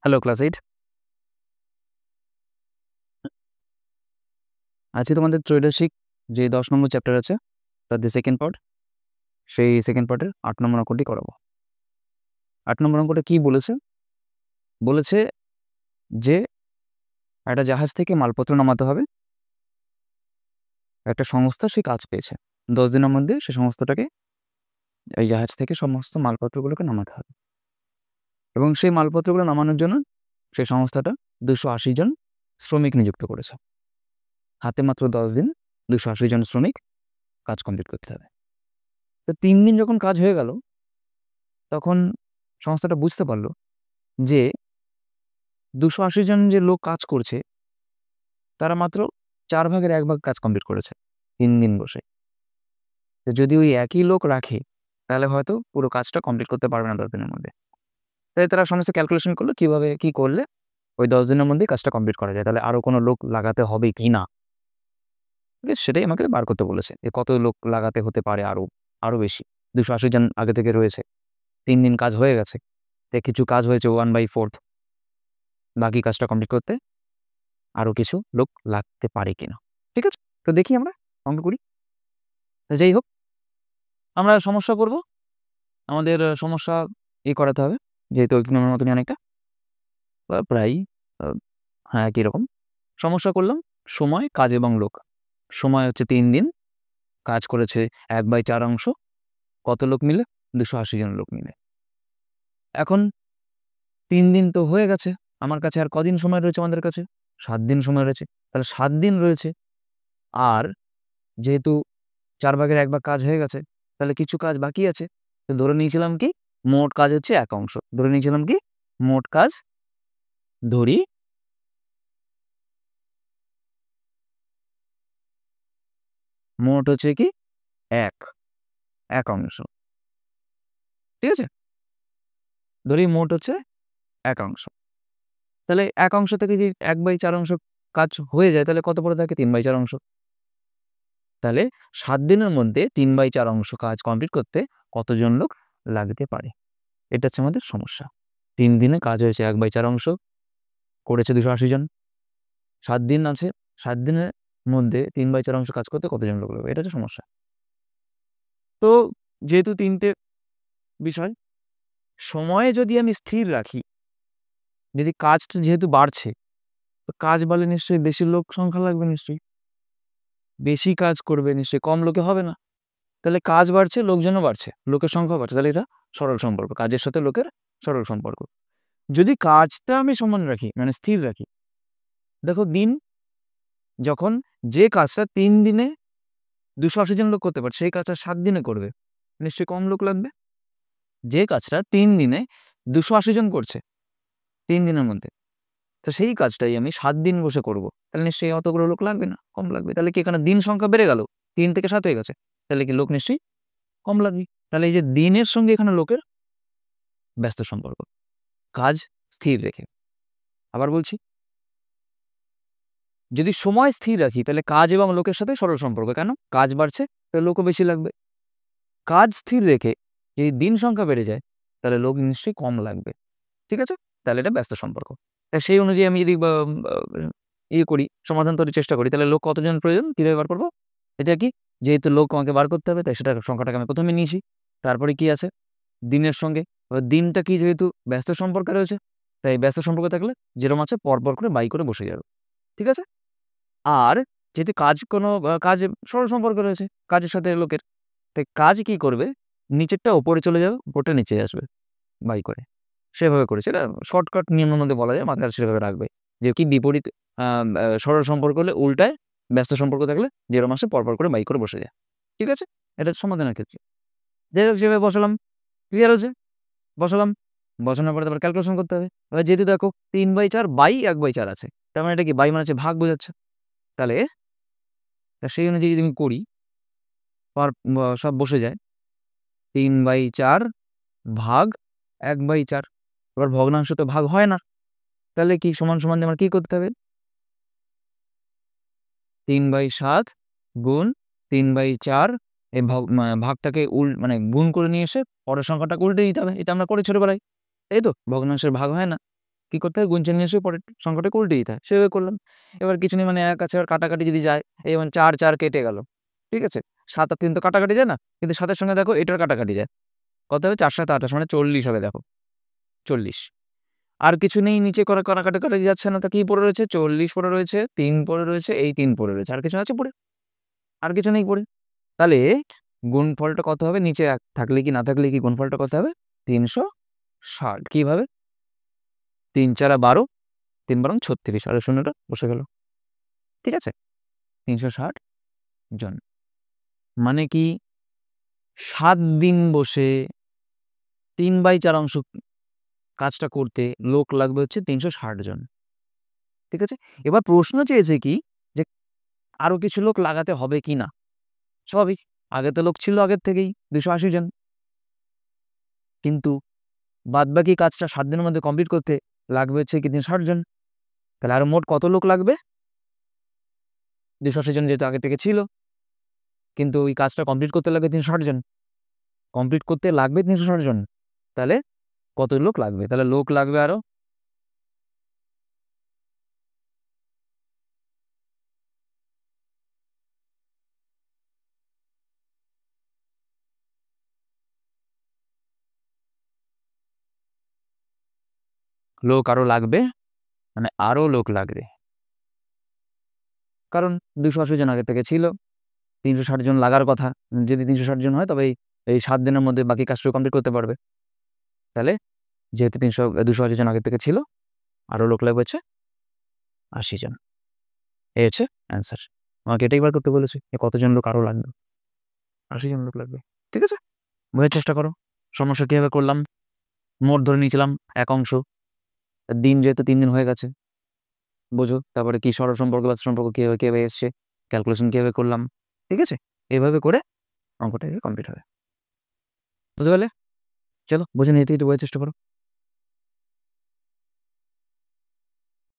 Hello class 8। আজকে তোমাদের ত্রৈদশিক যে 10 নম্বর চ্যাপ্টার আছে তার যে সেকেন্ড পার্ট, সেই সেকেন্ড পার্টের 8 নম্বর অঙ্কটি করাবো। 8 নম্বর অঙ্কটা কি বলেছে? বলেছে যে একটা জাহাজ থেকে মালপত্র নামাতে হবে। একটা সংস্থা সেই কাজ পেয়েছে। 10 দিনের মধ্যে সেই সংস্থাটাকে এই জাহাজ থেকে সমস্ত মালপত্রগুলোকে নামাতে হবে। এবং সেই মালপত্রগুলো নামানোর জন্য সেই সংস্থাটা 280 জন শ্রমিক নিযুক্ত করেছে। হাতে মাত্র 10 দিন 280 জন শ্রমিক কাজ কমপ্লিট করতে হবে। তো 3 দিন যখন কাজ হয়ে গেল, তখন সংস্থাটা বুঝতে পারল যে 280 জন যে লোক কাজ করছে তারা মাত্র 4 ভাগের 1 ভাগ কাজ কমপ্লিট করেছে 3 দিন বসে। তো যদি ওই একই লোক রাখে তাহলে হয়তো পুরো কাজটা কমপ্লিট করতে পারবে না 10 দিনের মধ্যে। তাই তারা সমস্ত ক্যালকুলেশন করলো কিভাবে কি করলে ওই 10 দিনের মধ্যেই কাজটা কমপ্লিট করা যায়। তাহলে আরো কোনো লোক লাগাতে হবে কি না, সেটাই আমাকে বার করতে বলেছে। যে কত লোক লাগাতে হতে পারে আরো বেশি। 280 জন আগে থেকে রয়েছে, 3 দিন কাজ হয়ে গেছে, কিছু কাজ হয়েছে 1/4, বাকি কাজটা কমপ্লিট করতে আরো কিছু লোক লাগতে পারে কিনা। ঠিক আছে, তো দেখি আমরা অঙ্ক করি। যাই হোক, আমরা সমস্যা করব। আমাদের সমস্যা করাতে হবে, যেহেতু ইকোনমির মতনই অনেকটা প্রায় হ্যাঁ একই রকম। সমস্যা করলাম সময়, কাজ এবং লোক। সময় হচ্ছে 3 দিন, কাজ করেছে 1/4 অংশ। কত লোক মিলে? 280 জন লোক মিলে। এখন 3 দিন তো হয়ে গেছে, আমার কাছে আর কদিন সময় রয়েছে? আমাদের কাছে 7 দিন সময় রয়েছে। তাহলে 7 দিন রয়েছে। আর যেহেতু 4 ভাগের 1 ভাগ কাজ হয়ে গেছে, তাহলে কিছু কাজ বাকি আছে। তো ধরে নিয়েছিলাম কি মোট কাজ হচ্ছে 1 অংশ। ধরে নিয়েছিলাম কি মোট কাজ, ধরি মোট হচ্ছে কি 1 অংশ। ঠিক আছে, ধরি মোট হচ্ছে 1 অংশ। তাহলে 1 অংশ থেকে যদি 1/4 অংশ কাজ হয়ে যায় তাহলে কত পড়ে থাকে? 3/4 অংশ। তাহলে 7 দিনের মধ্যে 3/4 অংশ কাজ কমপ্লিট করতে কতজন লোক লাগতে পারে? এটা হচ্ছে আমাদের সমস্যা। 3 দিনে কাজ হয়েছে 1/4 অংশ, করেছে 280 জন। 7 দিন আছে, 7 দিনের মধ্যে 3/4 অংশ কাজ করতে কতজন লোক লাগবে? এটা হচ্ছে সমস্যা। তো যেহেতু 3টে বিষয়, সময়ে যদি আমি স্থির রাখি, যদি কাজটা যেহেতু বাড়ছে, তো কাজ বাড়লে নিশ্চয়ই বেশি লোক সংখ্যা লাগবে নিশ্চয়ই। বেশি কাজ করবে নিশ্চয়ই, কম লোকে হবে না। তাহলে কাজ বাড়ছে, লোকজনও বাড়ছে, লোকের সংখ্যা বাড়ছে। তাহলে এটা সরল সম্পর্ক, কাজের সাথে লোকের সরল সম্পর্ক। যদি কাজটা আমি সমান রাখি, মানে স্থির রাখি, দেখো দিন যখন যে কাজটা 3 দিনে 280 জন লোক করতে পারে, সেই কাজটা 7 দিনে করবে, নিশ্চয়ই কম লোক লাগবে। যে কাজটা 3 দিনে 280 জন করছে 3 দিনের মধ্যে, তো সেই কাজটাই আমি 7 দিন বসে করব, তাহলে নিশ্চয়ই অতগুলো লোক লাগবে না, কম লাগবে। তাহলে কি এখানে দিন সংখ্যা বেড়ে গেল, 3 থেকে 7 হয়ে গেছে, তাহলে কি লোক নিশ্চয়ই কম লাগবে। তাহলে এই যে দিনের সঙ্গে এখানে লোকের ব্যস্ত সম্পর্ক, কাজ স্থির রেখে। আবার বলছি, যদি সময় স্থির রাখি তাহলে কাজ এবং লোকের সাথে সরল সম্পর্ক। কেন? কাজ বাড়ছে তাহলে লোকও বেশি লাগবে। কাজ স্থির রেখে যদি দিন সংখ্যা বেড়ে যায় তাহলে লোক নিশ্চয়ই কম লাগবে। ঠিক আছে, তাহলে এটা ব্যস্ত সম্পর্ক। সেই অনুযায়ী আমি যদি করি, সমাধান করার চেষ্টা করি, তাহলে লোক কতজন প্রয়োজন কিভাবে বার করবো? এটা কি, যেহেতু লোক আমাকে বার করতে হবে তাই সেটার সংখ্যাটাকে আমি প্রথমে নিয়েছি। তারপরে কি আছে? দিনের সঙ্গে। এবার দিনটা কি, যেহেতু ব্যস্ত সম্পর্কে রয়েছে, তাই ব্যস্ত সম্পর্ক থাকলে যেরকম আছে পরপর করে বাই করে বসে যাবে। ঠিক আছে, আর যেহেতু কাজ কোনো কাজে সরল সম্পর্ক রয়েছে কাজের সাথে লোকের, তাই কাজ কি করবে? নিচেরটা ওপরে চলে যাবে, উপরটা নিচে আসবে বাই করে। সেভাবে করেছে। এটা শর্টকাট নিয়মের মধ্যে বলা যায়, মাথায় সেভাবে রাখবে। যে কি বিপরীত সরল সম্পর্ক হলে উল্টায়, ব্যস্ত সম্পর্ক থাকলে যেরকম আসে পরপর করে বাই করে বসে যায়। ঠিক আছে? এটা সমাধানের ক্ষেত্রে। যাই হোক, যেভাবে বসালাম, ক্লিয়ার হয়েছে? বসালাম। বসানোর পরে তারপর ক্যালকুলেশন করতে হবে। এবার যেহেতু দেখো 3/4 বাই 1/4 আছে। তার মানে এটা কি? বাই মানে হচ্ছে ভাগ বোঝাচ্ছে। তাহলে সেই অনুযায়ী যদি আমি করি, সব বসে যায়। 3/4 ভাগ 1/4। এবার ভগ্নাংশ তো ভাগ হয় না। তাহলে কি সমান সমান আমার কি করতে হবে? 3/7 গুণ 3/4, এই ভাগটাকে মানে গুণ করে নিয়ে এসে পরের সংখ্যাটাকে উল্টে দিতে হবে। এটা আমরা করি ছোটবেলায়, তাই তো? ভগ্নাংশের ভাগ হয় না। কী করতে হয়? গুনছে নিয়ে এসে পরের সংখ্যাটাকে উল্টে দিতে হয়। সেভাবে করলাম। এবার কিছু নেই, মানে ১ আছে, এবার কাটাকাটি যদি যায়, এই যেমন ৪, ৪ কেটে গেল। ঠিক আছে? ৭ আর ৩ তো কাটাকাটি যায় না? কিন্তু ৭ এর সঙ্গে দেখো এটার কাটাকাটি যায়। কত হবে? ৪, ৭, ২৮ মানে ৪০ হবে দেখো। ৪০। আর কিছু নেই, নিচে কাটাকাটি যাচ্ছে না, তা কি পড়ে রয়েছে? ৪০ পড়ে রয়েছে, ৩ পড়ে রয়েছে, এই ৩ পড়ে রয়েছে। আর কিছু আছে পড়ে? আর কিছু নেই পড়ে। তাহলে গুণফলটা কত হবে? নিচে ১ থাকলে কি না থাকলে কি গুণফলটা কত হবে? ৩৬০। কিভাবে? ৩ ৪ 12, ৩ বারং ৩৬ আর শূন্যটা বসে গেল। ঠিক আছে? ৩৬০ জন। মানে কি ৭ দিন বসে ৩/৪ অংশ কাজটা করতে লোক লাগবে হচ্ছে ৩৬০ জন। ঠিক আছে? এবার প্রশ্ন চেয়েছে কি যে আরো কিছু লোক লাগাতে হবে কিনা? স্বাভাবিক। আগে তো লোক ছিল আগের থেকেই ২৮০ জন। কিন্তু বাদবাকি কাজটা ৭ দিনের মধ্যে কমপ্লিট করতে লাগবে হচ্ছে কি ৩৬০ জন। তাহলে আরো মোট কত লোক লাগবে? ২৮০ জন যেহেতু আগে থেকে ছিল। কিন্তু ওই কাজটা কমপ্লিট করতে লাগবে ৩৬০ জন। কমপ্লিট করতে লাগবে ৩৬০ জন। তাহলে কত লোক লাগবে? তাহলে লোক লাগবে আরো লাগবে, মানে আরো লোক লাগবে। কারণ ২৮০ জন আগে থেকে ছিল। ৩৬০ জন লাগার কথা। যদি ৩৬০ জন হয় তবে এই ৭ দিনের মধ্যে বাকি কাজটাও কমপ্লিট করতে পারবে। তাহলে যেহেতু ২৮০ জন আগে থেকে ছিল, আরো লোক লাগবে হচ্ছে ৮০ জন। এই হচ্ছে অ্যান্সার। আমাকে এটাই বার করতে বলেছে যে কতজন লোক আরো লাগবে। ৮০ জন লোক লাগবে। ঠিক আছে? বোঝার চেষ্টা করো। সমস্যা কিভাবে করলাম? মোট ধরে নিয়েছিলাম ১ অংশ। দিন যেহেতু ৩ দিন হয়ে গেছে। বোঝো। তারপরে কি সরল সম্পর্ক, ব্যস্ত সম্পর্ক কিভাবে এসছে, ক্যালকুলেশন কিভাবে করলাম। ঠিক আছে? এভাবে করে অঙ্কটা কমপ্লিট হবে। বুঝতে পারলে? চলো বুঝে নিতে একটু বোঝার চেষ্টা করো।